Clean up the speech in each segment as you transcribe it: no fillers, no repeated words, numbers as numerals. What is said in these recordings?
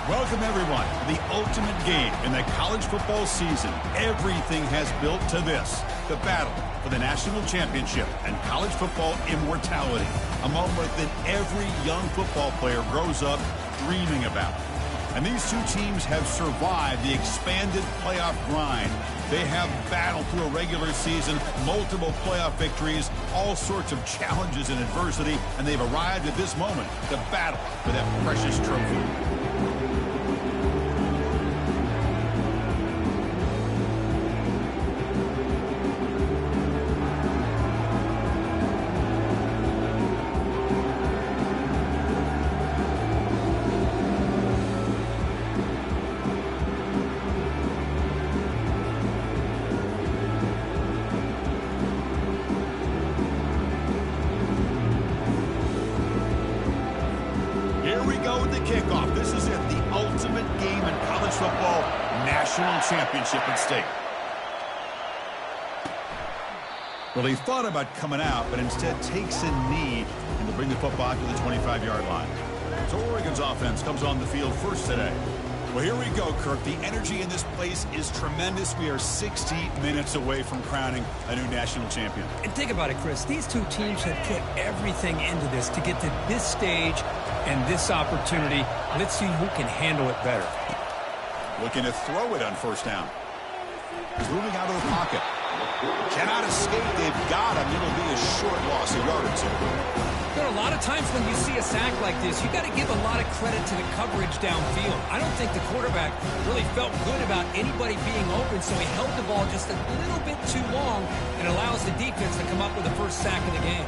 Welcome, everyone, to the ultimate game in the college football season. Everything has built to this, the battle for the national championship and college football immortality, a moment that every young football player grows up dreaming about. And these two teams have survived the expanded playoff grind. They have battled through a regular season, multiple playoff victories, all sorts of challenges and adversity, and they've arrived at this moment, the battle for that precious trophy. Kickoff. This is it, the ultimate game in college football, national championship at stake. Well, he thought about coming out, but instead takes a knee and will bring the football to the 25-yard line. So Oregon's offense comes on the field first today. Well, here we go, Kirk. The energy in this place is tremendous. We are 60 minutes away from crowning a new national champion. And think about it, Chris. These two teams have put everything into this to get to this stage and this opportunity. Let's see who can handle it better. Looking to throw it on first down. He's moving out of the pocket. Cannot escape. They've got him. It'll be a short loss, a yard or two. There are a lot of times when you see a sack like this, you got to give a lot of credit to the coverage downfield. I don't think the quarterback really felt good about anybody being open, so he held the ball just a little bit too long and allows the defense to come up with the first sack of the game.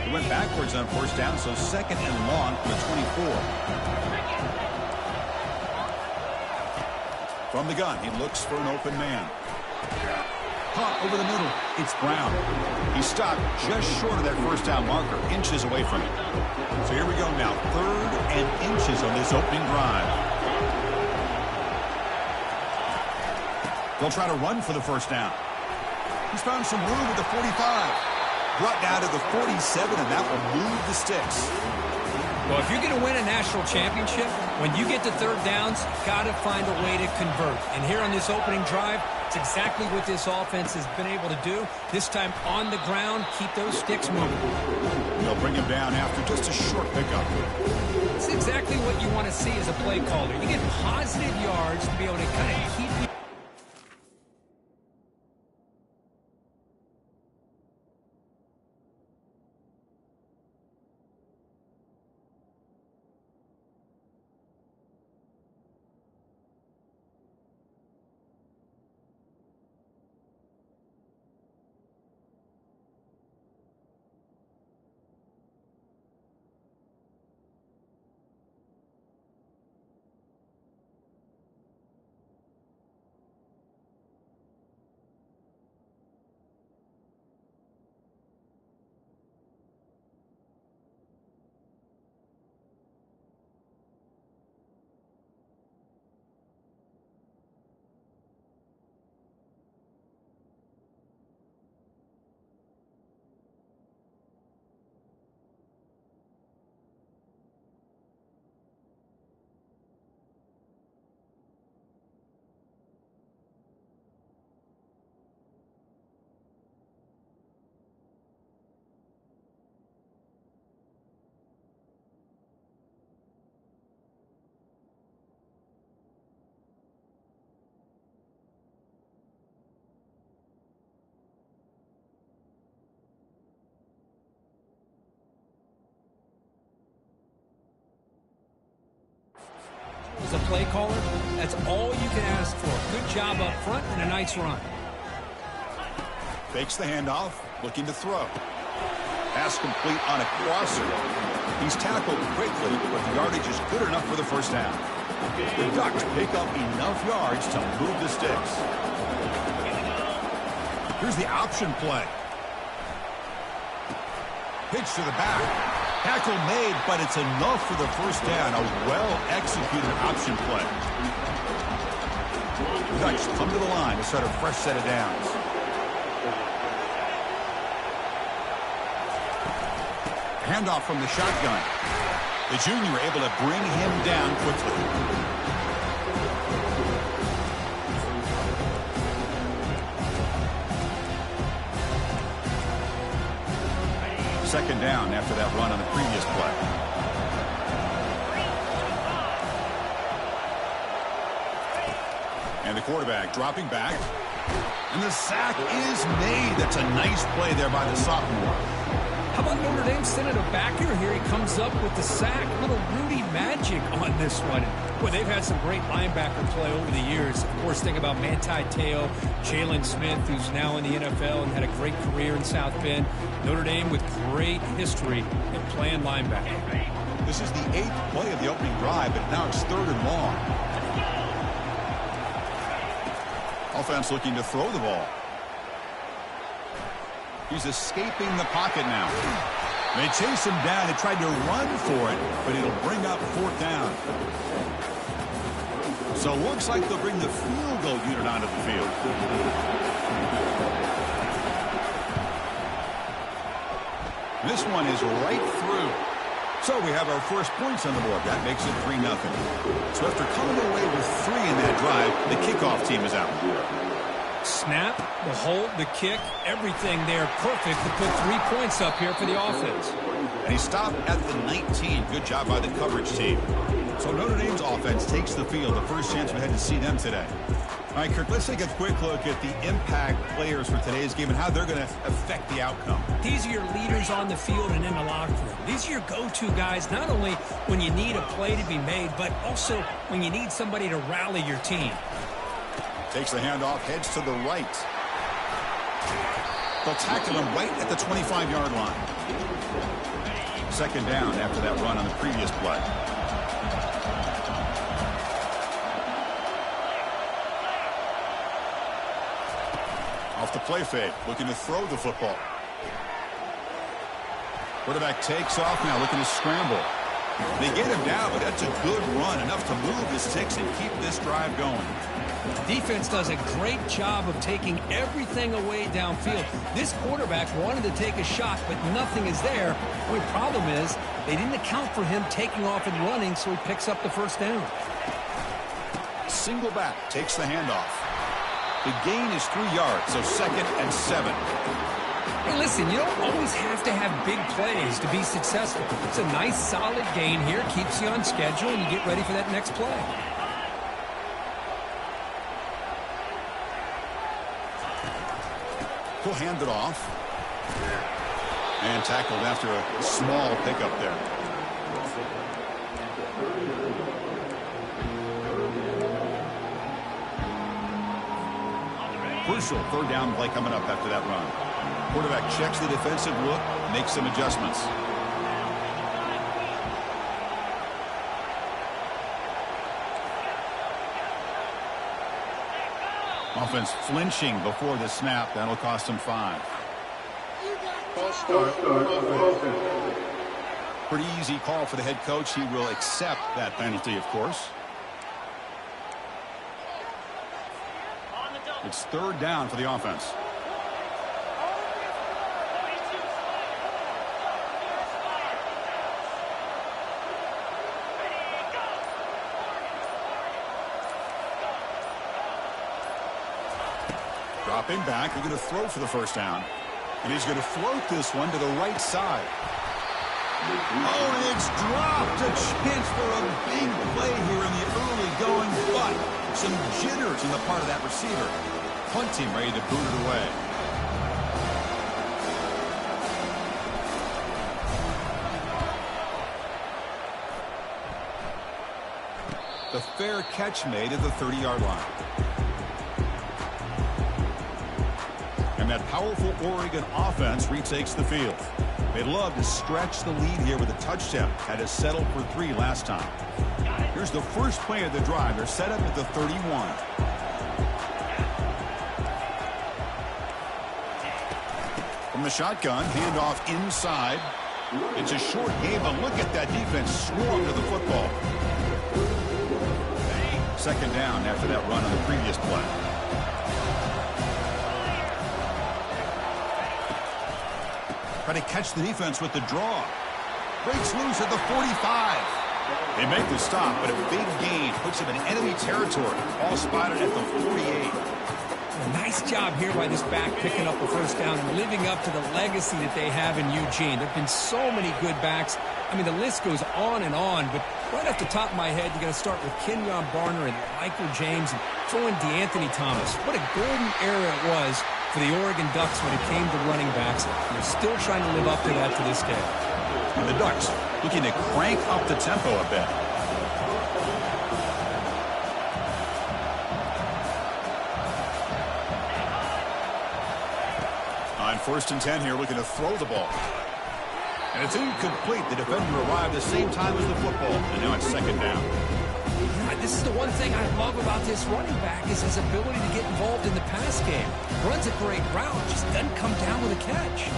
He went backwards on first down, so second and long from the 24. From the gun, he looks for an open man. Caught over the middle. It's Brown. He stopped just short of that first down marker, inches away from it. So here we go now, 3rd and inches on this opening drive. They'll try to run for the first down. He's found some room at the 45. Brought down to the 47, and that will move the sticks. Well, if you're going to win a national championship, when you get to third downs, you've got to find a way to convert. And here on this opening drive, it's exactly what this offense has been able to do. This time on the ground, keep those sticks moving. They'll bring him down after just a short pickup. It's exactly what you want to see as a play caller. You get positive yards to be able to kind of keep you. play caller, that's all you can ask for. Good job up front and a nice run. Fakes the handoff, looking to throw. Pass complete on a crosser. He's tackled quickly, but the yardage is good enough for the first down. The Ducks pick up enough yards to move the sticks. Here's the option play. Pitch to the back. Tackle made, but it's enough for the first down. A well-executed option play. The Ducks come to the line to start a fresh set of downs. Handoff from the shotgun. The junior able to bring him down quickly. Second down after that run on the previous play. And the quarterback dropping back. And the sack is made. That's a nice play there by the sophomore. How about Notre Dame sending a backer? Here he comes up with the sack. Little Rudy magic on this one. Boy, they've had some great linebacker play over the years. Of course, think about Manti Te'o, Jalen Smith, who's now in the NFL and had a great career in South Bend. Notre Dame with great history in playing linebacker. This is the 8th play of the opening drive, but now it's 3rd and long. Offense looking to throw the ball. He's escaping the pocket now. They chase him down. They tried to run for it, but it'll bring up 4th down. So it looks like they'll bring the field goal unit onto the field. This one is right through. So we have our first points on the board. That makes it 3-0. So after coming away with 3 in that drive, the kickoff team is out. Snap, the hold, the kick, everything there perfect to put 3 points up here for the offense. And he stopped at the 19. Good job by the coverage team. So Notre Dame's offense takes the field. The first chance we had to see them today. All right, Kirk, let's take a quick look at the impact players for today's game and how they're going to affect the outcome. These are your leaders on the field and in the locker room. These are your go-to guys, not only when you need a play to be made, but also when you need somebody to rally your team. Takes the handoff, heads to the right. They'll tackle him right at the 25-yard line. Second down after that run on the previous play. Off the play fake, looking to throw the football. Quarterback takes off now, looking to scramble. They get him down, but that's a good run, enough to move the sticks and keep this drive going. Defense does a great job of taking everything away downfield. This quarterback wanted to take a shot, but nothing is there. The only problem is they didn't account for him taking off and running, so he picks up the first down. Single back, takes the handoff. The gain is 3 yards, so 2nd and 7. Hey, listen, you don't always have to have big plays to be successful. It's a nice, solid gain here, keeps you on schedule, and you get ready for that next play. He'll hand it off. And tackled after a small pickup there. Crucial 3rd down play coming up after that run. Quarterback checks the defensive look, makes some adjustments. Offense flinching before the snap. That'll cost him 5. Pretty easy call for the head coach. He will accept that penalty, of course. It's 3rd down for the offense. Dropping back, they're going to throw for the first down. And he's going to float this one to the right side. Oh, and it's dropped. A chance for a big play here in the early going, but some jitters on the part of that receiver. Punt team ready to boot it away. The The fair catch made at the 30-yard line. And that powerful Oregon offense retakes the field. They'd love to stretch the lead here with a touchdown. Had to settle for 3 last time. Here's the first play of the drive. They're set up at the 31. From the shotgun, handoff inside. It's a short game, but look at that defense swarm to the football. Second down after that run on the previous play. Try to catch the defense with the draw. Breaks loose at the 45. They make the stop, but a big gain puts them in enemy territory. All spotted at the 48. Nice job here by this back picking up the first down and living up to the legacy that they have in Eugene. There have been so many good backs. I mean, the list goes on and on, but right off the top of my head, you got to start with Kenyon Barner and Michael James and throw in DeAnthony Thomas. What a golden era it was for the Oregon Ducks when it came to running backs. They're still trying to live up to that to this day. And the Ducks looking to crank up the tempo a bit. On 1st and 10 here, looking to throw the ball. And it's incomplete. The defender arrived the same time as the football. And now it's second down. This is the one thing I love about this running back is his ability to get involved in the pass game. Runs a great route, just doesn't come down with a catch.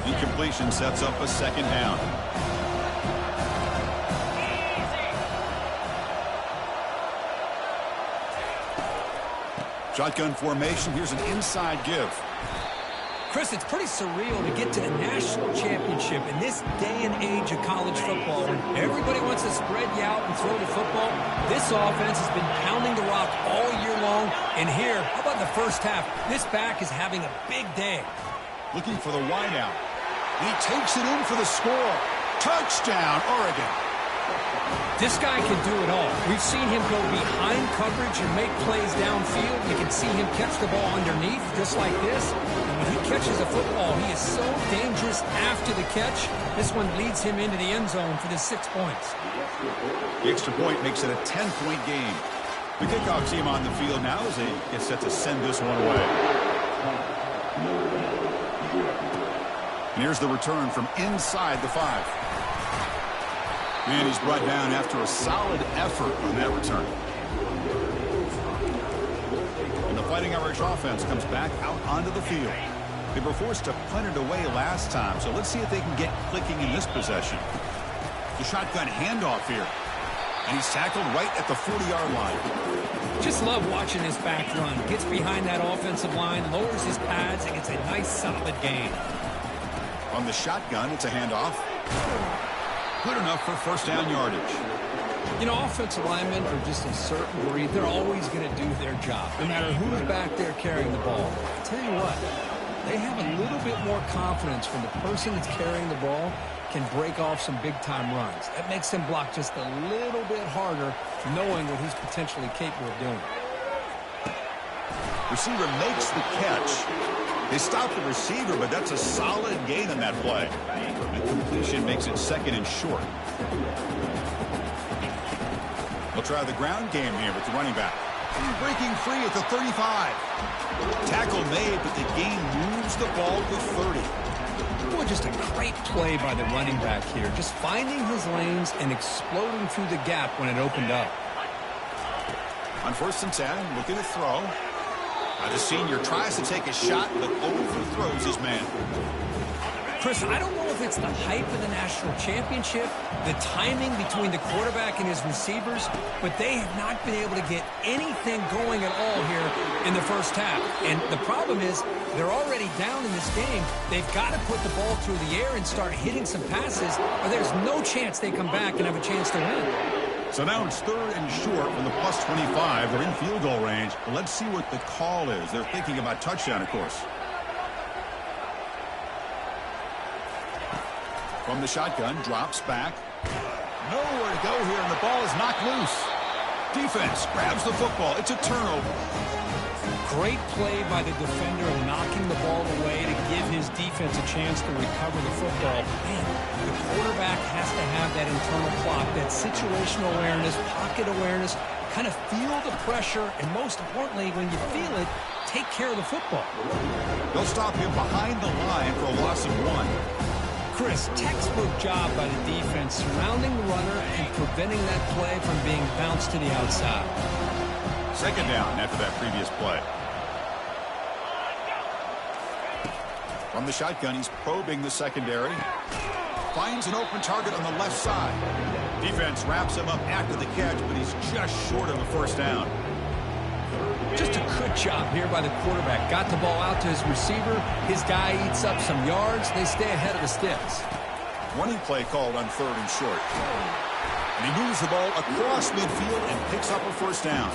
Incompletion sets up a second down. Shotgun formation. Here's an inside give. Chris, it's pretty surreal to get to the national championship in this day and age of college football. When everybody wants to spread you out and throw the football, this offense has been pounding the rock all year long. And here, how about the first half? This back is having a big day. Looking for the wideout. He takes it in for the score. Touchdown, Oregon. This guy can do it all. We've seen him go behind coverage and make plays downfield. You can see him catch the ball underneath just like this. And when he catches a football, he is so dangerous after the catch. This one leads him into the end zone for the 6 points. The extra point makes it a 10-point game. The kickoff team on the field now as they get set to send this one away. And here's the return from inside the 5. And he's brought down after a solid effort on that return. And the Fighting Irish offense comes back out onto the field. They were forced to punt it away last time, so let's see if they can get clicking in this possession. The shotgun handoff here. And he's tackled right at the 40-yard line. Just love watching this back run. Gets behind that offensive line, lowers his pads, and gets a nice solid gain. On the shotgun, it's a handoff. Good enough for first down yardage. You know, offensive linemen are just a certain breed. They're always going to do their job, no matter who's back there carrying the ball. I'll tell you what, they have a little bit more confidence when the person that's carrying the ball can break off some big-time runs. That makes them block just a little bit harder, knowing what he's potentially capable of doing. Receiver makes the catch. They stop the receiver, but that's a solid gain on that play. The completion makes it second and short. We'll try the ground game here with the running back. Breaking free at the 35. Tackle made, but the gain moves the ball to 30. Boy, just a great play by the running back here. Just finding his lanes and exploding through the gap when it opened up. On 1st and 10, looking to throw. The senior tries to take a shot, but overthrows his man. Chris, I don't know if it's the hype of the national championship, the timing between the quarterback and his receivers, but they have not been able to get anything going at all here in the first half. And the problem is they're already down in this game. They've got to put the ball through the air and start hitting some passes, or there's no chance they come back and have a chance to win. So now it's 3rd and short from the plus 25. They're in field goal range. But let's see what the call is. They're thinking about touchdown, of course. From the shotgun, drops back. Nowhere to go here, and the ball is knocked loose. Defense grabs the football. It's a turnover. Great play by the defender, knocking the ball away to give his defense a chance to recover the football. Man, the quarterback has to have that internal clock, that situational awareness, pocket awareness, kind of feel the pressure, and most importantly, when you feel it, take care of the football. They'll stop him behind the line for a loss of 1. Chris, textbook job by the defense, surrounding the runner and preventing that play from being bounced to the outside. Second down after that previous play. From the shotgun, he's probing the secondary. Finds an open target on the left side. Defense wraps him up after the catch, but he's just short of a first down. Just a good job here by the quarterback. Got the ball out to his receiver. His guy eats up some yards. They stay ahead of the sticks. Running play called on 3rd and short. And he moves the ball across midfield and picks up a first down.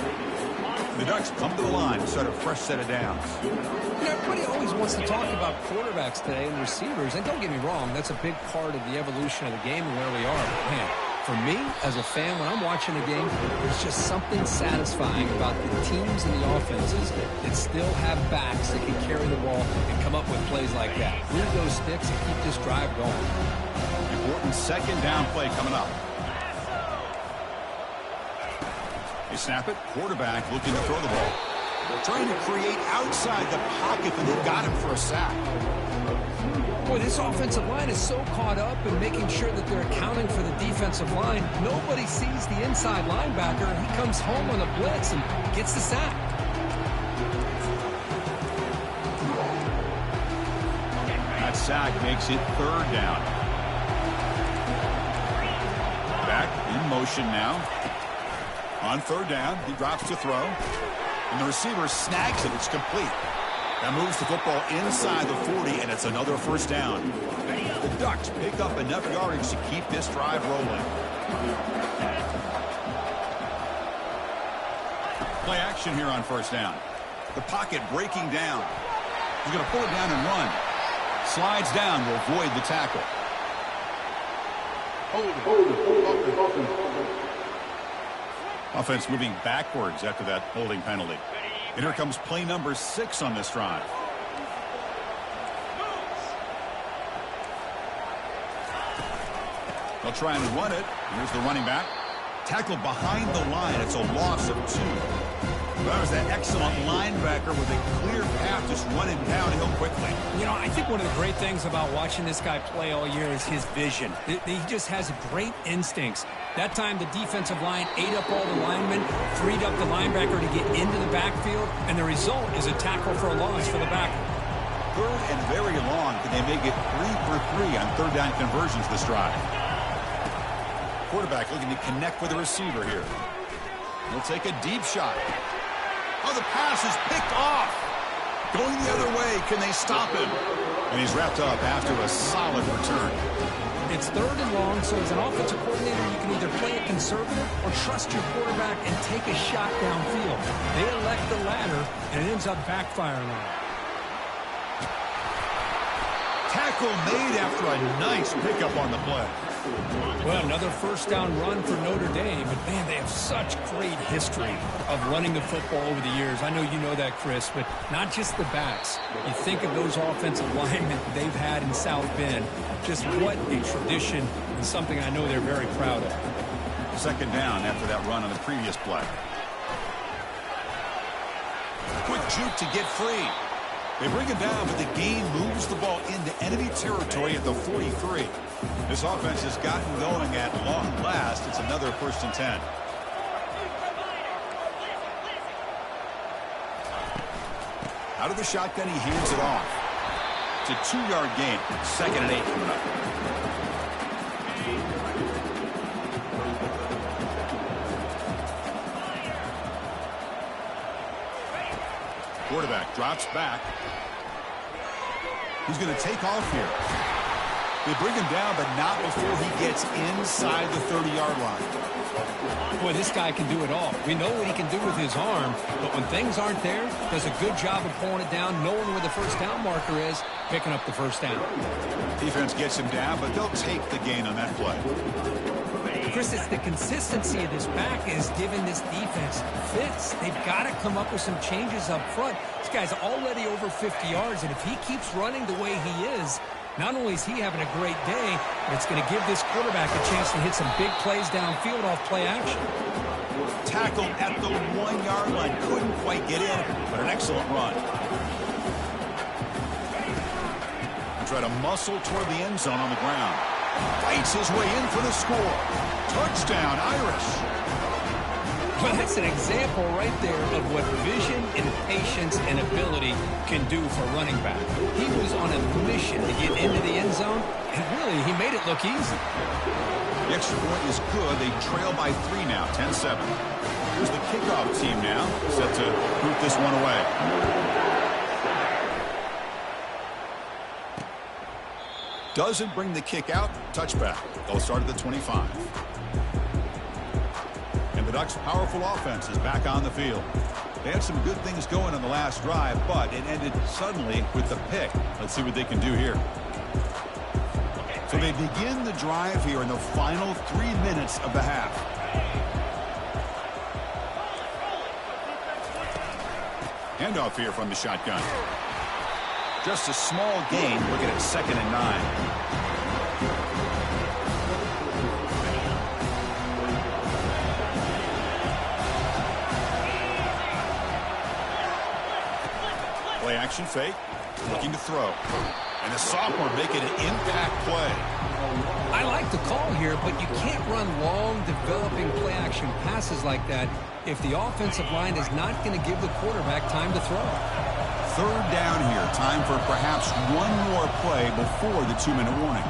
The Ducks come to the line to start a fresh set of downs. You know, everybody always wants to talk about quarterbacks today and receivers. And don't get me wrong, that's a big part of the evolution of the game and where we are. But man, for me, as a fan, when I'm watching a game, there's just something satisfying about the teams and the offenses that still have backs that can carry the ball and come up with plays like that. Move those sticks and keep this drive going. Important second down play coming up. They snap it. Quarterback looking to throw the ball. Trying to create outside the pocket, but they got him for a sack. Boy, this offensive line is so caught up in making sure that they're accounting for the defensive line. Nobody sees the inside linebacker, and he comes home on a blitz and gets the sack. That sack makes it 3rd down. Back in motion now. On 3rd down, he drops to throw. And the receiver snags it. It's complete. That moves the football inside the 40, and it's another first down. The Ducks pick up enough yardage to keep this drive rolling. Play action here on first down. The pocket breaking down. He's going to pull it down and run. Slides down, will avoid the tackle. Offense moving backwards after that holding penalty. And here comes play number 6 on this drive. They'll try and run it. Here's the running back. Tackled behind the line. It's a loss of 2. That was that excellent linebacker with a clear path just running downhill quickly. You know, I think one of the great things about watching this guy play all year is his vision. He just has great instincts. That time the defensive line ate up all the linemen, freed up the linebacker to get into the backfield, and the result is a tackle for a loss for the backer. 3rd and very long. Can they make it 3 for 3 on 3rd down conversions this drive? Quarterback looking to connect with the receiver here. He'll take a deep shot. Oh, the pass is picked off. Going the other way. Can they stop him? And he's wrapped up after a solid return. It's 3rd and long, so as an offensive coordinator, you can either play it conservative or trust your quarterback and take a shot downfield. They elect the latter, and it ends up backfiring on them. Tackle made after a nice pickup on the play. Well, another first down run for Notre Dame, but man, they have such great history of running the football over the years. I know you know that, Chris, but not just the backs. You think of those offensive linemen they've had in South Bend. Just what a tradition and something I know they're very proud of. Second down after that run on the previous play. Quick juke to get free. They bring him down, but the gain moves the ball into enemy territory at the 43. This offense has gotten going at long last. It's another 1st and 10. Out of the shotgun, he hands it off. It's a 2-yard gain. 2nd and 8 coming up. Quarterback drops back. He's going to take off here. They bring him down, but not before he gets inside the 30-yard line. Boy, this guy can do it all. We know what he can do with his arm, but when things aren't there, does a good job of pulling it down, knowing where the first down marker is, picking up the first down. Defense gets him down, but they'll take the gain on that play. Chris, it's the consistency of this back is giving this defense fits. They've got to come up with some changes up front. This guy's already over 50 yards, and if he keeps running the way he is, not only is he having a great day, but it's going to give this quarterback a chance to hit some big plays downfield off play action. Tackled at the 1-yard line. Couldn't quite get in, but an excellent run. Try to muscle toward the end zone on the ground. Fights his way in for the score. Touchdown, Irish. Well, that's an example right there of what vision and patience and ability can do for running back. He was on a mission to get into the end zone, and really, he made it look easy. The extra point is good. They trail by 3 now, 10-7. Here's the kickoff team now, set to boot this one away. Doesn't bring the kick out. Touchback. They'll start at the 25. And the Ducks' powerful offense is back on the field. They had some good things going on the last drive, but it ended suddenly with the pick. Let's see what they can do here. So they begin the drive here in the final 3 minutes of the half. Handoff here from the shotgun. Just a small gain. Looking at 2nd and 9. Play action fake. Looking to throw. And the sophomore making an impact play. I like the call here, but you can't run long, developing play action passes like that if the offensive line is not going to give the quarterback time to throw. 3rd down here. Time for perhaps one more play before the 2-minute warning.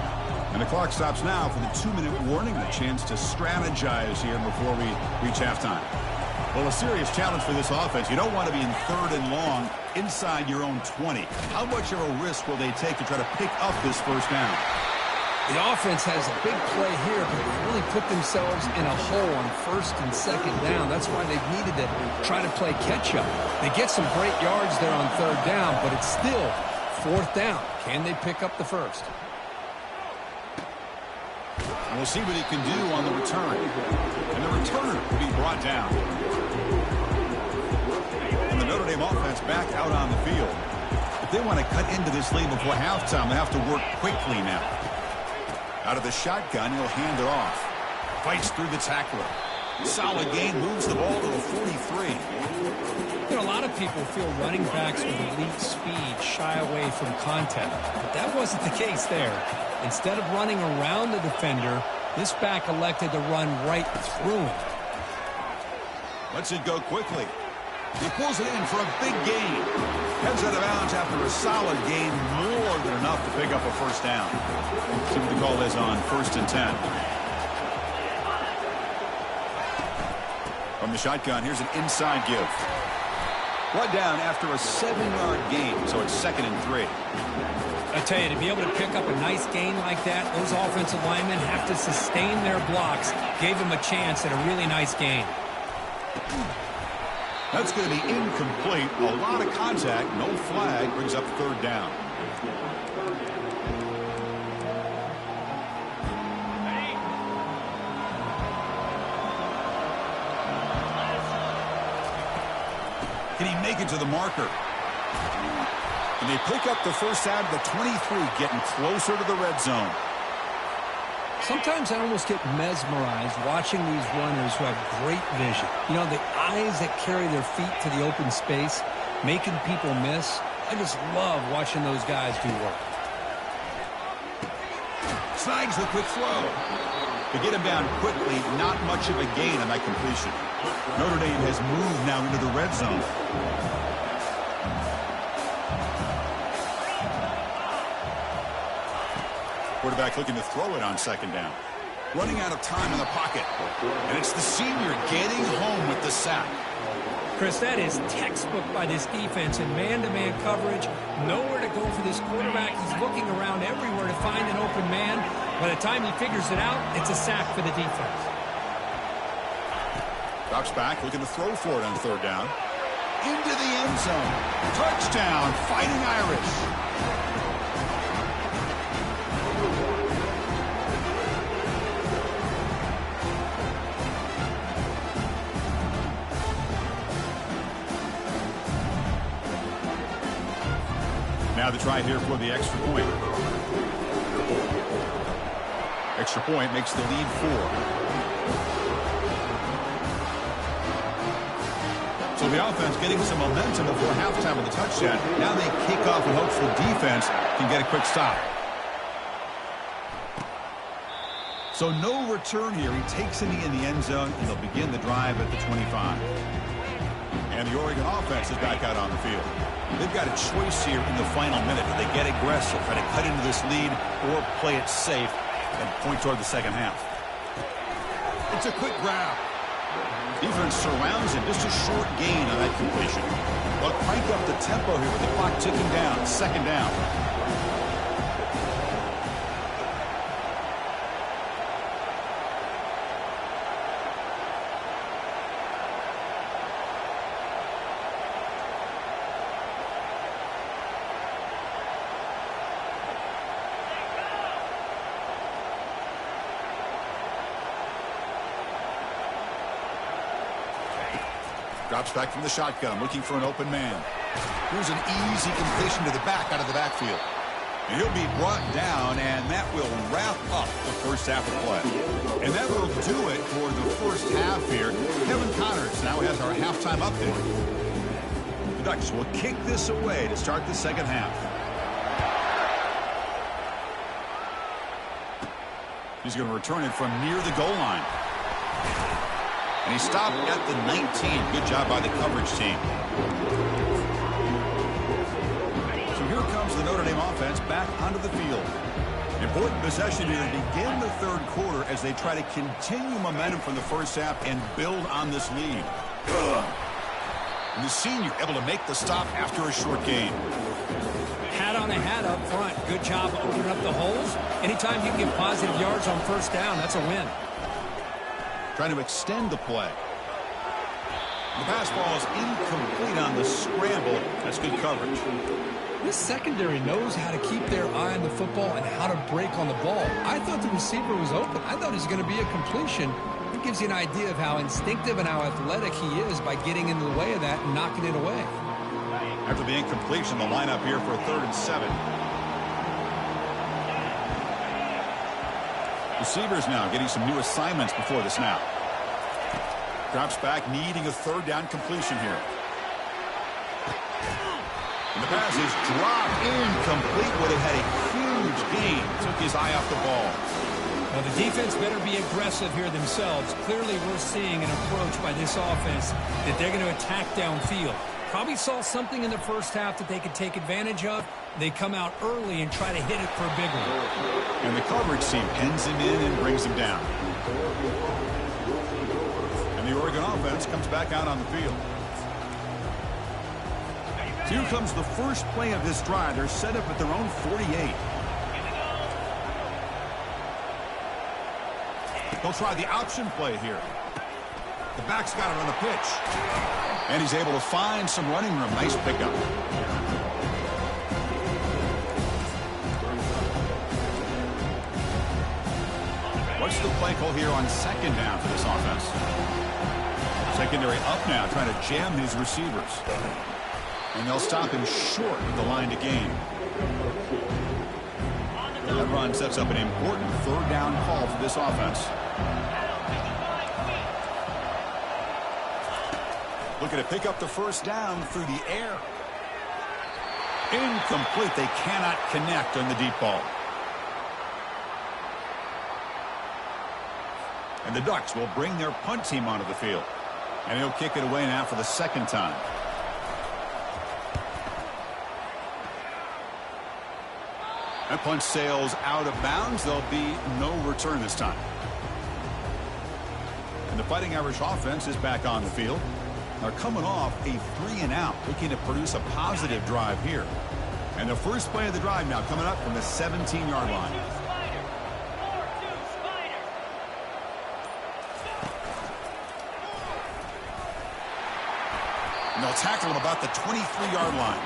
And the clock stops now for the 2-minute warning. A chance to strategize here before we reach halftime. Well, a serious challenge for this offense. You don't want to be in 3rd and long inside your own 20. How much of a risk will they take to try to pick up this 1st down? The offense has a big play here, but they really put themselves in a hole on 1st and 2nd down. That's why they needed to try to play catch-up. They get some great yards there on 3rd down, but it's still 4th down. Can they pick up the 1st? And we'll see what he can do on the return. And the returner will be brought down. And the Notre Dame offense back out on the field. If they want to cut into this lead before halftime, they have to work quickly now. Out of the shotgun, he'll hand it off. Fights through the tackler. Solid gain, moves the ball to the 43. You know, a lot of people feel running backs with elite speed shy away from contact, but that wasn't the case there. Instead of running around the defender, this back elected to run right through him. Lets it go quickly. He pulls it in for a big gain. Heads out of bounds after a solid gain, more than enough to pick up a 1st down. See what the call is on 1st and 10. From the shotgun, here's an inside give. Brought down after a 7-yard gain, so it's 2nd and 3. I tell you, to be able to pick up a nice gain like that, those offensive linemen have to sustain their blocks. Gave him a chance at a really nice gain. That's going to be incomplete. A lot of contact. No flag. Brings up 3rd down. Can he make it to the marker? And they pick up the 1st out of the 23, getting closer to the red zone. Sometimes I almost get mesmerized watching these runners who have great vision. You know, the eyes that carry their feet to the open space, making people miss. I just love watching those guys do work. Slides the quick throw. To get him down quickly, not much of a gain on that completion. Notre Dame has moved now into the red zone. Quarterback looking to throw it on 2nd down. Running out of time in the pocket. And it's the senior getting home with the sack. Chris, that is textbook by this defense in man-to-man coverage. Nowhere to go for this quarterback. He's looking around everywhere to find an open man. By the time he figures it out, it's a sack for the defense. Drops back, looking to throw for it on 3rd down. Into the end zone. Touchdown, Fighting Irish. Now the try here for the extra point. Extra point makes the lead 4. So the offense getting some momentum before halftime with the touchdown. Now they kick off in hopes the defense can get a quick stop. So no return here. He takes it in the end zone, and they'll begin the drive at the 25. And the Oregon offense is back out on the field. They've got a choice here in the final minute. Do they get aggressive, try to cut into this lead, or play it safe and point toward the second half? It's a quick grab. Defense surrounds him. Just a short gain on that completion. They'll crank up the tempo here with the clock ticking down. Second down. Drops back from the shotgun, looking for an open man. Here's an easy completion to the back out of the backfield. And he'll be brought down, and that will wrap up the first half of play. And that will do it for the first half here. Kevin Connors now has our halftime update. The Ducks will kick this away to start the second half. He's going to return it from near the goal line. And he stopped at the 19. Good job by the coverage team. So here comes the Notre Dame offense back onto the field. Important possession here to begin the third quarter as they try to continue momentum from the first half and build on this lead. And the senior able to make the stop after a short gain. Hat on a hat up front. Good job opening up the holes. Anytime you can get positive yards on first down, that's a win. Trying to extend the play. The pass ball is incomplete on the scramble. That's good coverage. This secondary knows how to keep their eye on the football and how to break on the ball. I thought the receiver was open. I thought it was going to be a completion. It gives you an idea of how instinctive and how athletic he is by getting into the way of that and knocking it away. After the incompletion, the lineup here for 3rd and 7. Receivers now getting some new assignments before the snap. Drops back, needing a 3rd down completion here. And the pass is dropped incomplete. Would have had a huge gain. Took his eye off the ball. Well, the defense better be aggressive here themselves. Clearly, we're seeing an approach by this offense that they're going to attack downfield. Probably saw something in the first half that they could take advantage of. They come out early and try to hit it for a big one. And the coverage team pins him in and brings him down. And the Oregon offense comes back out on the field. Here comes the first play of this drive. They're set up at their own 48. They'll try the option play here. The back's got it on the pitch. And he's able to find some running room. Nice pickup. What's the play call here on 2nd down for this offense? Secondary up now, trying to jam his receivers. And they'll stop him short of the line to gain. That run sets up an important 3rd down call for this offense. Looking to pick up the 1st down through the air. Incomplete. They cannot connect on the deep ball. And the Ducks will bring their punt team onto the field. And he'll kick it away now for the 2nd time. That punt sails out of bounds. There'll be no return this time. And the Fighting Irish offense is back on the field. They're coming off a 3-and-out, looking to produce a positive drive here. And the first play of the drive now coming up from the 17-yard line. And they'll tackle him about the 23-yard line.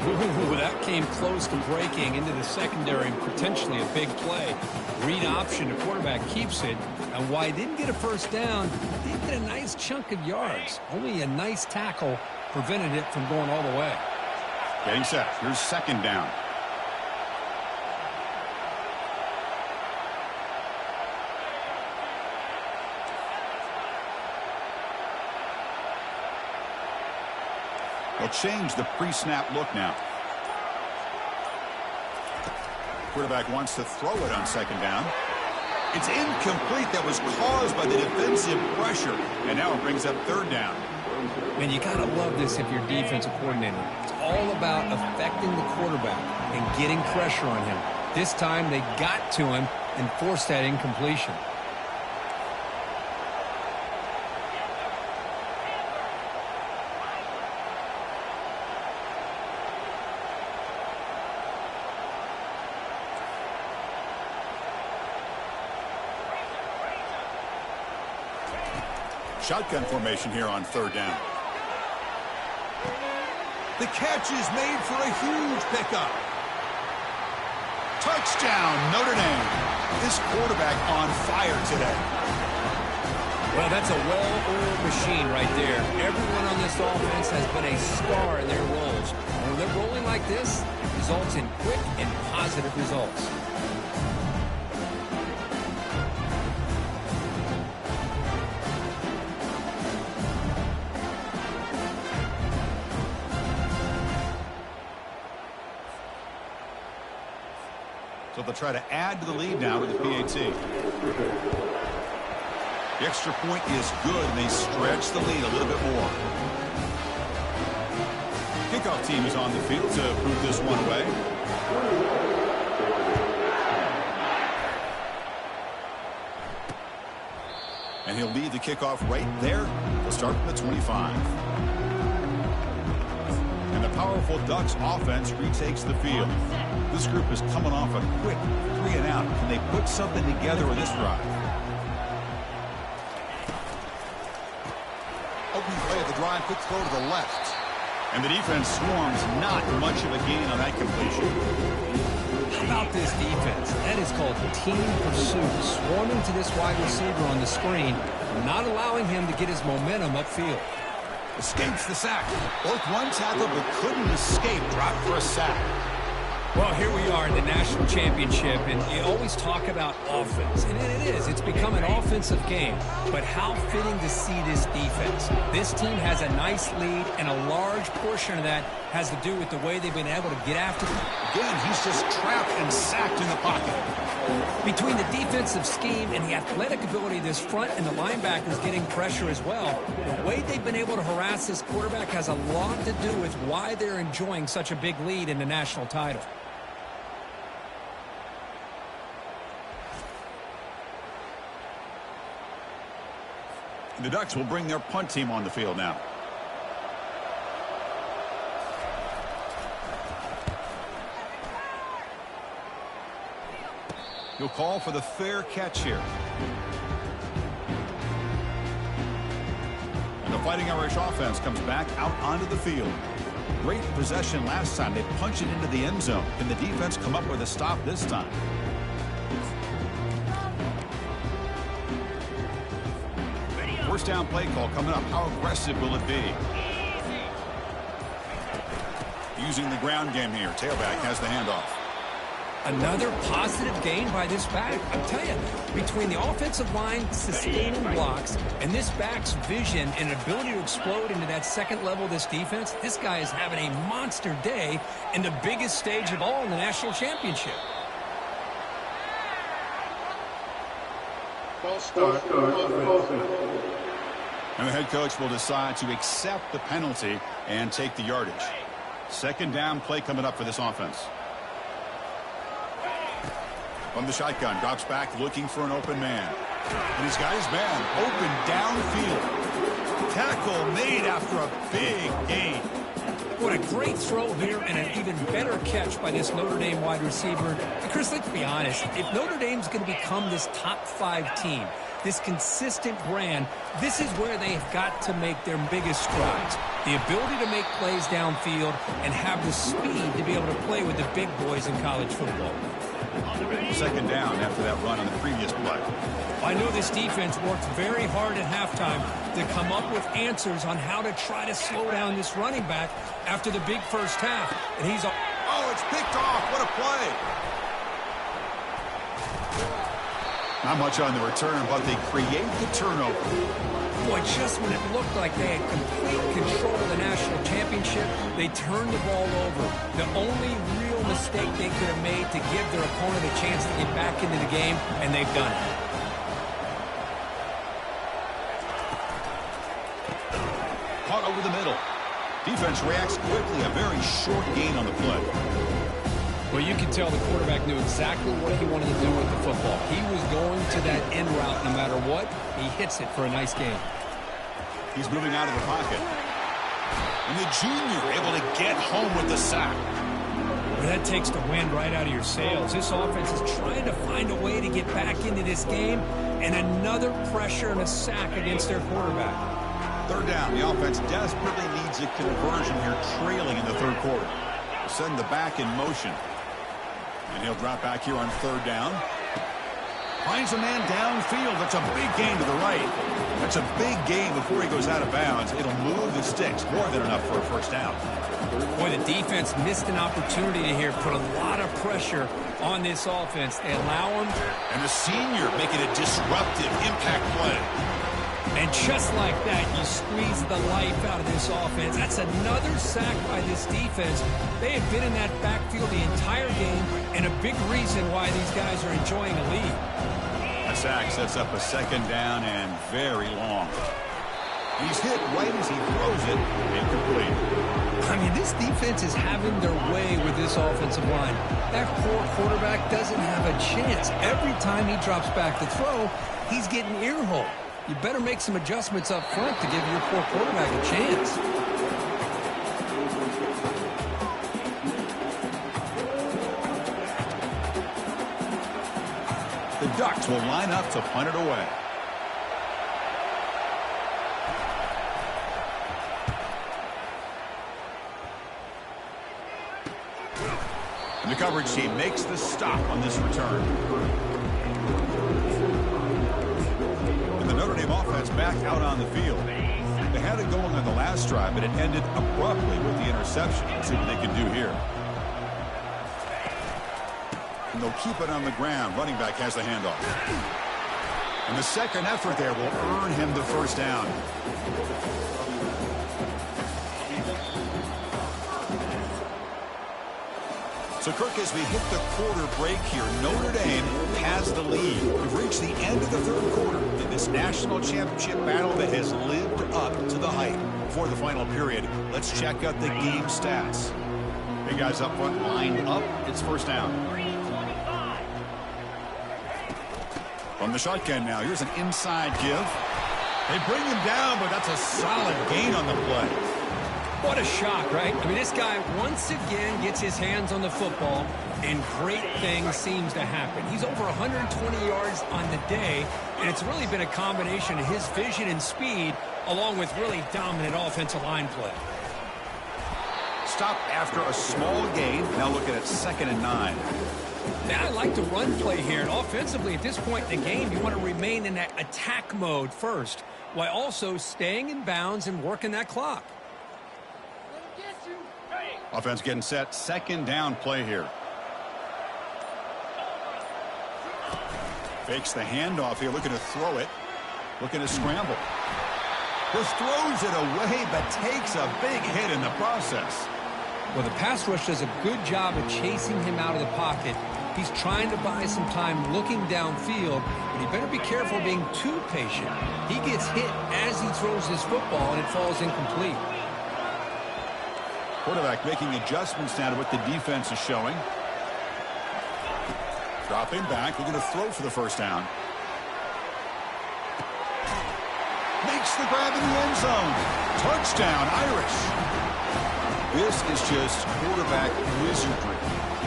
Ooh, that came close to breaking into the secondary and potentially a big play. Read option, the quarterback keeps it. And while he didn't get a 1st down, he did get a nice chunk of yards. Only a nice tackle prevented it from going all the way. Getting set. Here's second down. They'll change the pre-snap look now. Quarterback wants to throw it on second down. It's incomplete. That was caused by the defensive pressure. And now it brings up third down. Man, you got to love this if you're defensive coordinator. It's all about affecting the quarterback and getting pressure on him. This time they got to him and forced that incompletion. Shotgun formation here on third down. The catch is made for a huge pickup. Touchdown, Notre Dame. This quarterback on fire today. Well, that's a well-oiled machine right there. Everyone on this offense has been a star in their roles. When they're rolling like this, it results in quick and positive results. So they'll try to add to the lead now with the PAT. The extra point is good, and they stretch the lead a little bit more. Kickoff team is on the field to boot this one away. And he'll lead the kickoff right there. He'll start from the 25. And the powerful Ducks offense retakes the field. This group is coming off a quick 3 and out. Can they put something together with this drive? Open play at the drive, quick throw to the left. And the defense swarms, not much of a gain on that completion. How about this defense? That is called team pursuit. Swarming to this wide receiver on the screen, not allowing him to get his momentum upfield. Escapes the sack. Both one tackle, but couldn't escape. Dropped for a sack. Well, here we are in the national championship, and you always talk about offense. And it is. It's become an offensive game. But how fitting to see this defense. This team has a nice lead, and a large portion of that has to do with the way they've been able to get after them. Again, he's just trapped and sacked in the pocket. Between the defensive scheme and the athletic ability of this front and the linebackers getting pressure as well, the way they've been able to harass this quarterback has a lot to do with why they're enjoying such a big lead in the national title. The Ducks will bring their punt team on the field now. He'll call for the fair catch here. And the Fighting Irish offense comes back out onto the field. Great possession last time. They punch it into the end zone. Can the defense come up with a stop this time? First down play call coming up. How aggressive will it be? Using the ground game here. Tailback has the handoff. Another positive gain by this back. I'm telling you, between the offensive line sustaining blocks and this back's vision and ability to explode into that second level of this defense, this guy is having a monster day in the biggest stage of all in the national championship. And the head coach will decide to accept the penalty and take the yardage. Second down play coming up for this offense. From the shotgun, drops back looking for an open man. And he's got his man open downfield. Tackle made after a big gain. What a great throw here and an even better catch by this Notre Dame wide receiver. And Chris, let's be honest. If Notre Dame's going to become this top 5 team, this consistent brand, this is where they have got to make their biggest strides. The ability to make plays downfield and have the speed to be able to play with the big boys in college football. Second down after that run on the previous play. I know this defense worked very hard at halftime to come up with answers on how to try to slow down this running back after the big first half. And he's... Oh, it's picked off. What a play. Not much on the return, but they create the turnover. Boy, just when it looked like they had complete control of the national championship, they turned the ball over. The only real mistake they could have made to give their opponent a chance to get back into the game, and they've done it. Caught over the middle. Defense reacts quickly. A very short gain on the play. Well, you can tell the quarterback knew exactly what he wanted to do with the football. He was going to that end route no matter what. He hits it for a nice gain. He's moving out of the pocket. And the junior able to get home with the sack. Well, that takes the wind right out of your sails. This offense is trying to find a way to get back into this game, and another pressure and a sack against their quarterback. Third down. The offense desperately needs a conversion here, trailing in the third quarter. Send the back in motion. And he'll drop back here on third down. Finds a man downfield. That's a big gain to the right. That's a big gain before he goes out of bounds. It'll move the sticks. More than enough for a first down. Boy, the defense missed an opportunity to here put a lot of pressure on this offense. They allow him. And the senior making a disruptive impact play. And just like that, you squeeze the life out of this offense. That's another sack by this defense. They have been in that backfield the entire game, and a big reason why these guys are enjoying a lead. A sack sets up a second down and very long. He's hit right as he throws it, incomplete. I mean, this defense is having their way with this offensive line. That poor quarterback doesn't have a chance. Every time he drops back to throw, he's getting ear-hole. You better make some adjustments up front to give your poor quarterback a chance. The Ducks will line up to punt it away. And the coverage team makes the stop on this return. Notre Dame offense back out on the field. They had it going on the last drive, but it ended abruptly with the interception. Let's see what they can do here. And they'll keep it on the ground. Running back has the handoff. And the second effort there will earn him the first down. So, Kirk, as we hit the quarter break here, Notre Dame has the lead. We've reached the end of the third quarter in this national championship battle that has lived up to the hype. Before the final period, let's check out the game stats. Big guys up front, lined up. It's first down. From the shotgun now, here's an inside give. They bring him down, but that's a solid gain on the play. What a shock, right? I mean, this guy once again gets his hands on the football, and great things seems to happen. He's over 120 yards on the day, and it's really been a combination of his vision and speed, along with really dominant offensive line play. Stop after a small gain. Now looking at 2nd and 9. Now I like the run play here, and offensively at this point in the game, you want to remain in that attack mode first, while also staying in bounds and working that clock. Offense getting set. Second down play here. Fakes the handoff here. Looking to throw it. Looking to scramble. Just throws it away, but takes a big hit in the process. Well, the pass rush does a good job of chasing him out of the pocket. He's trying to buy some time looking downfield, but he better be careful being too patient. He gets hit as he throws his football, and it falls incomplete. Quarterback making adjustments now to what the defense is showing. Dropping back. We're going to throw for the first down. Makes the grab in the end zone. Touchdown, Irish. This is just quarterback wizardry.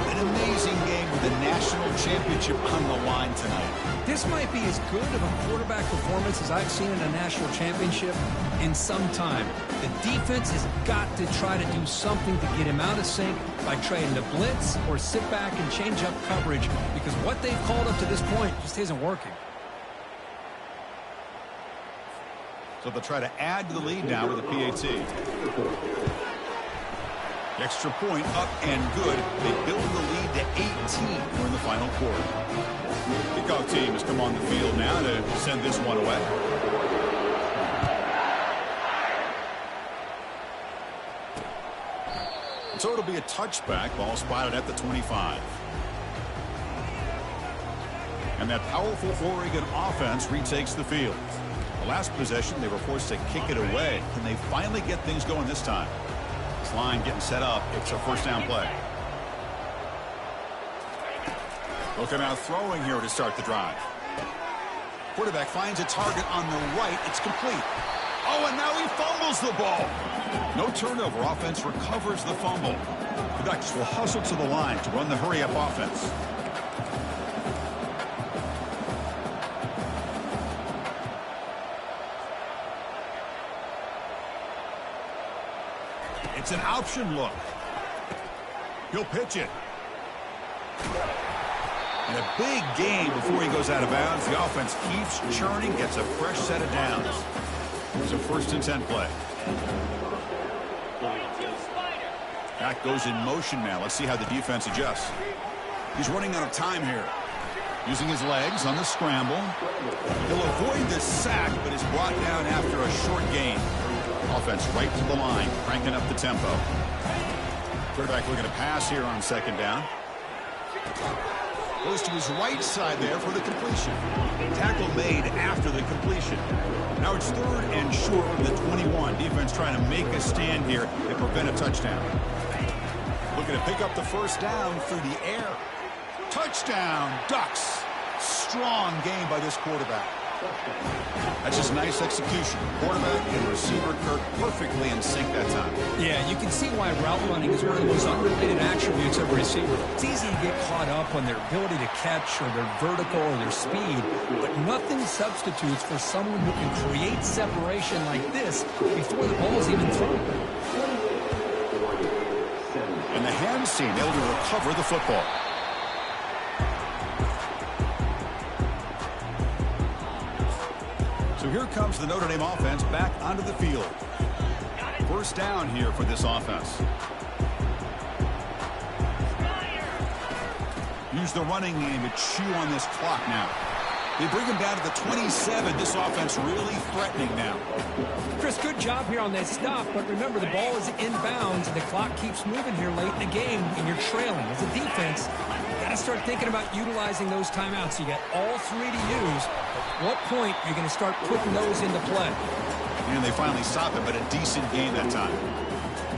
An amazing game with a national championship on the line tonight. This might be as good of a quarterback performance as I've seen in a national championship in some time. The defense has got to try to do something to get him out of sync by trying to blitz or sit back and change up coverage, because what they've called up to this point just isn't working. So they'll try to add to the lead now with a PAT. The extra point up and good. They build the lead to 18 here in the final quarter. Kickoff team has come on the field now to send this one away. So it'll be a touchback. Ball spotted at the 25. And that powerful Oregon offense retakes the field. The last possession, they were forced to kick it away. Can they finally get things going this time? This line getting set up. It's a first down play. Looking out throwing here to start the drive. Quarterback finds a target on the right. It's complete. Oh, and now he fumbles the ball. No turnover. Offense recovers the fumble. The Ducks will hustle to the line to run the hurry-up offense. It's an option look. He'll pitch it. And a big gain before he goes out of bounds. The offense keeps churning, gets a fresh set of downs. It's a 1st and 10 play. Back goes in motion now. Let's see how the defense adjusts. He's running out of time here. Using his legs on the scramble. He'll avoid the sack, but is brought down after a short gain. Offense right to the line, cranking up the tempo. Quarterback looking to pass here on 2nd down. Goes to his right side there for the completion. Tackle made after the completion. Now it's 3rd and short from the 21. Defense trying to make a stand here and prevent a touchdown. Looking to pick up the 1st down through the air. Touchdown, Ducks. Strong game by this quarterback. That's just nice execution. Quarterback and receiver Kirk perfectly in sync that time. Yeah, you can see why route running is one of the most underrated attributes of a receiver. It's easy to get caught up on their ability to catch or their vertical or their speed, but nothing substitutes for someone who can create separation like this before the ball is even thrown. And the hands team able to recover the football. So here comes the Notre Dame offense back onto the field. 1st down here for this offense. Use the running game to chew on this clock now. They bring him down to the 27. This offense really threatening now. Chris, good job here on that stop, but remember the ball is inbounds and the clock keeps moving here late in the game and you're trailing. As a defense, you got to start thinking about utilizing those timeouts. You got all 3 to use. At what point are you going to start putting those into play? And they finally stop him, but a decent game that time.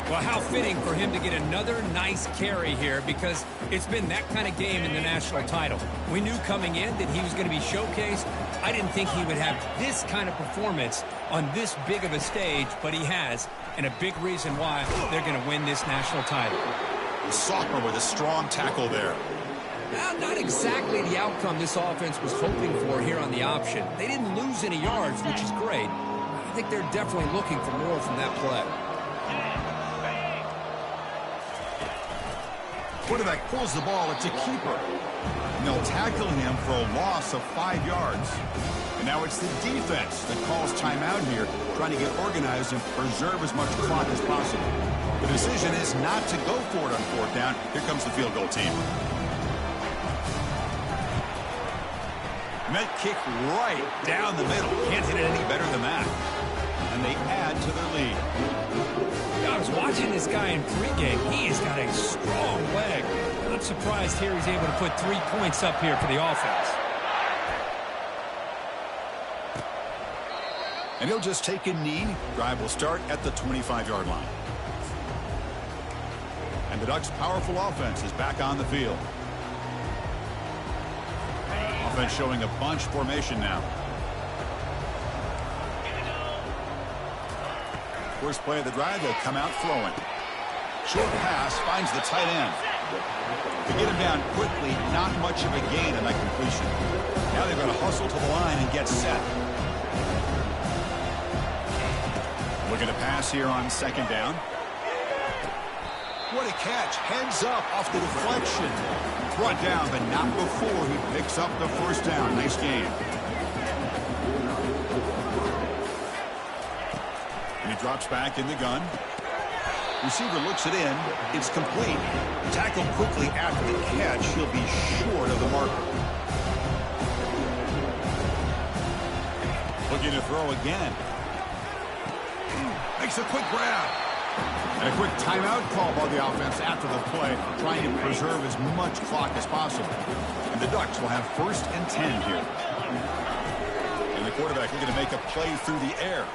Well, how fitting for him to get another nice carry here, because it's been that kind of game in the national title. We knew coming in that he was going to be showcased. I didn't think he would have this kind of performance on this big of a stage, but he has, and a big reason why they're going to win this national title. The sophomore with a strong tackle there. Well, not exactly the outcome this offense was hoping for here on the option. They didn't lose any yards, which is great. I think they're definitely looking for more from that play. Quarterback pulls the ball. It's a keeper. And they'll tackle him for a loss of 5 yards. And now it's the defense that calls timeout here, trying to get organized and preserve as much clock as possible. The decision is not to go for it on 4th down. Here comes the field goal team. Met kick right down the middle. Can't hit it any better than that. And they add to their lead. I was watching this guy in pregame. He has got a strong leg. Not surprised here he's able to put 3 points up here for the offense. And he'll just take a knee. Drive will start at the 25-yard line. And the Ducks' powerful offense is back on the field. Offense showing a bunch formation now. First play of the drive, they'll come out throwing. Short pass finds the tight end. To get him down quickly, not much of a gain on that completion. Now they've got to hustle to the line and get set. Looking to pass here on second down. What a catch. Heads up off the deflection. Brought down, but not before he picks up the first down. Nice game. And he drops back in the gun. Receiver looks it in. It's complete. Tackled quickly after the catch. He'll be short of the marker. Looking to throw again. Makes a quick grab. And a quick timeout call by the offense after the play, trying to preserve as much clock as possible. And the Ducks will have 1st and 10 here. And the quarterback looking to make a play through the air.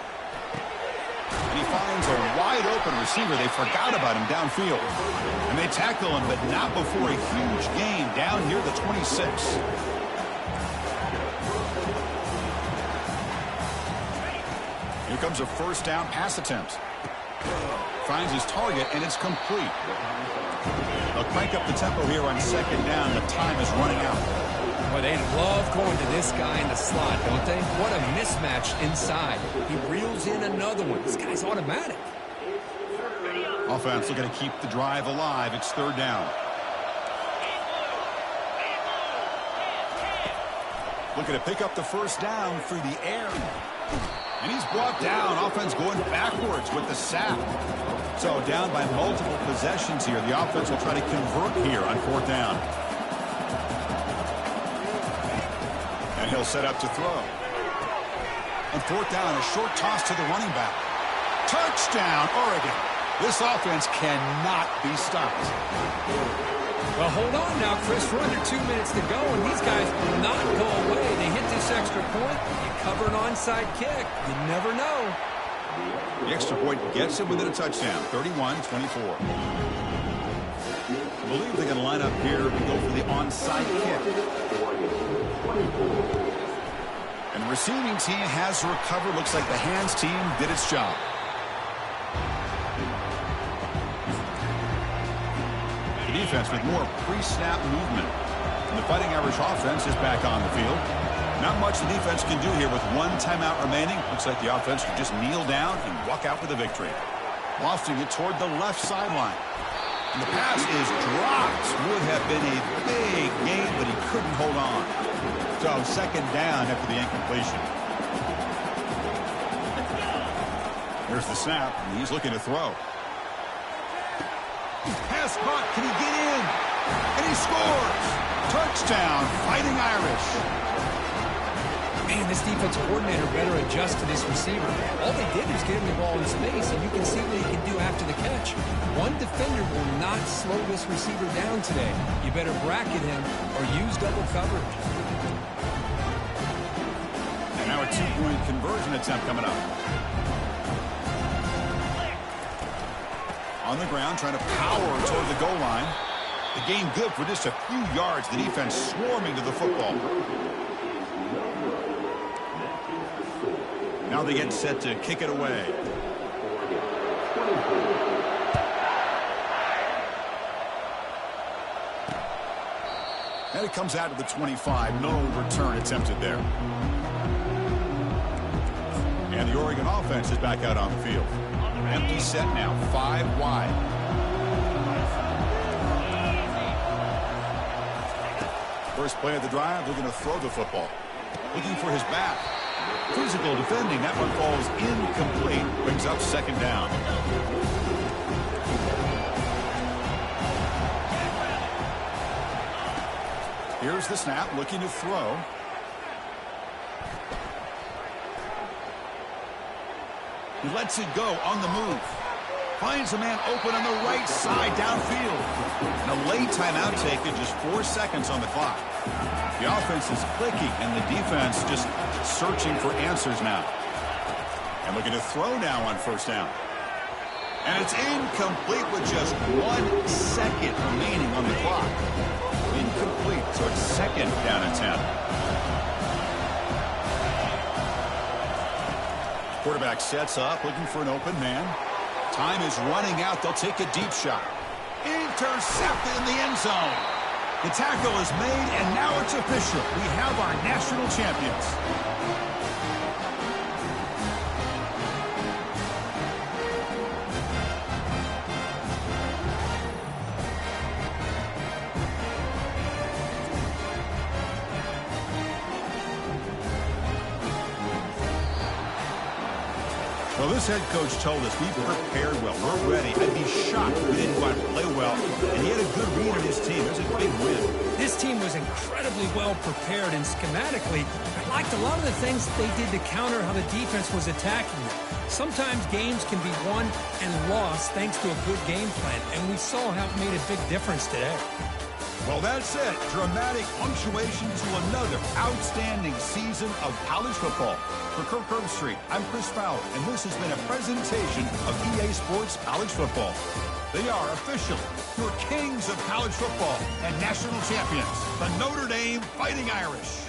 And he finds a wide-open receiver. They forgot about him downfield. And they tackle him, but not before a huge gain down near the 26. Here comes a first down pass attempt. Finds his target, and it's complete. They'll crank up the tempo here on second down. The time is running out. Boy, they love going to this guy in the slot, don't they? What a mismatch inside. He reels in another one. This guy's automatic. Offense looking to keep the drive alive. It's third down. Looking to pick up the first down through the air. And he's brought down. Offense going backwards with the sack. So down by multiple possessions here. The offense will try to convert here on fourth down. And he'll set up to throw. On fourth down, a short toss to the running back. Touchdown, Oregon. This offense cannot be stopped. Well, hold on now, Chris. We're under 2 minutes to go, and these guys will not go away. They hit this extra point. You cover an onside kick. You never know. The extra point gets him within a touchdown, 31-24. I believe they're going to line up here to go for the onside kick. And the receiving team has recovered. Looks like the hands team did its job. The defense with more pre-snap movement. And the Fighting Irish offense is back on the field. Not much the defense can do here with one timeout remaining. Looks like the offense can just kneel down and walk out with a victory. Lofting it toward the left sideline. And the pass is dropped. Would have been a big gain, but he couldn't hold on. So second down after the incompletion. Here's the snap, and he's looking to throw. Pass caught. Can he get in? And he scores. Touchdown, Fighting Irish. Man, this defense coordinator better adjust to this receiver. All they did was get him the ball in space, and you can see what he can do after the catch. One defender will not slow this receiver down today. You better bracket him or use double coverage. And now a two-point conversion attempt coming up. On the ground, trying to power toward the goal line. The gain good for just a few yards. The defense swarming to the football. Now they get set to kick it away. And it comes out to the 25. No return attempted there. And the Oregon offense is back out on the field. Empty set now, 5 wide. First play of the drive, looking to throw the football. Looking for his back. Physical defending. That one falls incomplete. Brings up second down. Here's the snap. Looking to throw. He lets it go on the move. Finds a man open on the right side downfield. And a late timeout taken, just 4 seconds on the clock. The offense is clicking, and the defense just searching for answers now. And looking to throw now on first down. And it's incomplete with just 1 second remaining on the clock. Incomplete, so it's second down and 10. Quarterback sets up, looking for an open man. Time is running out. They'll take a deep shot. Intercepted in the end zone. The tackle is made, and now it's official. We have our national champions. Well, this head coach told us we prepared well. We're ready. I'd be shocked if we didn't go out and play well. And he had a good read on his team. It was a big win. This team was incredibly well prepared, and schematically, I liked a lot of the things that they did to counter how the defense was attacking them. Sometimes games can be won and lost thanks to a good game plan, and we saw how it made a big difference today. Well, that's it. Dramatic punctuation to another outstanding season of college football. For Kirk Herbstreit, I'm Chris Fowler, and this has been a presentation of EA Sports College Football. They are officially your kings of college football and national champions, the Notre Dame Fighting Irish.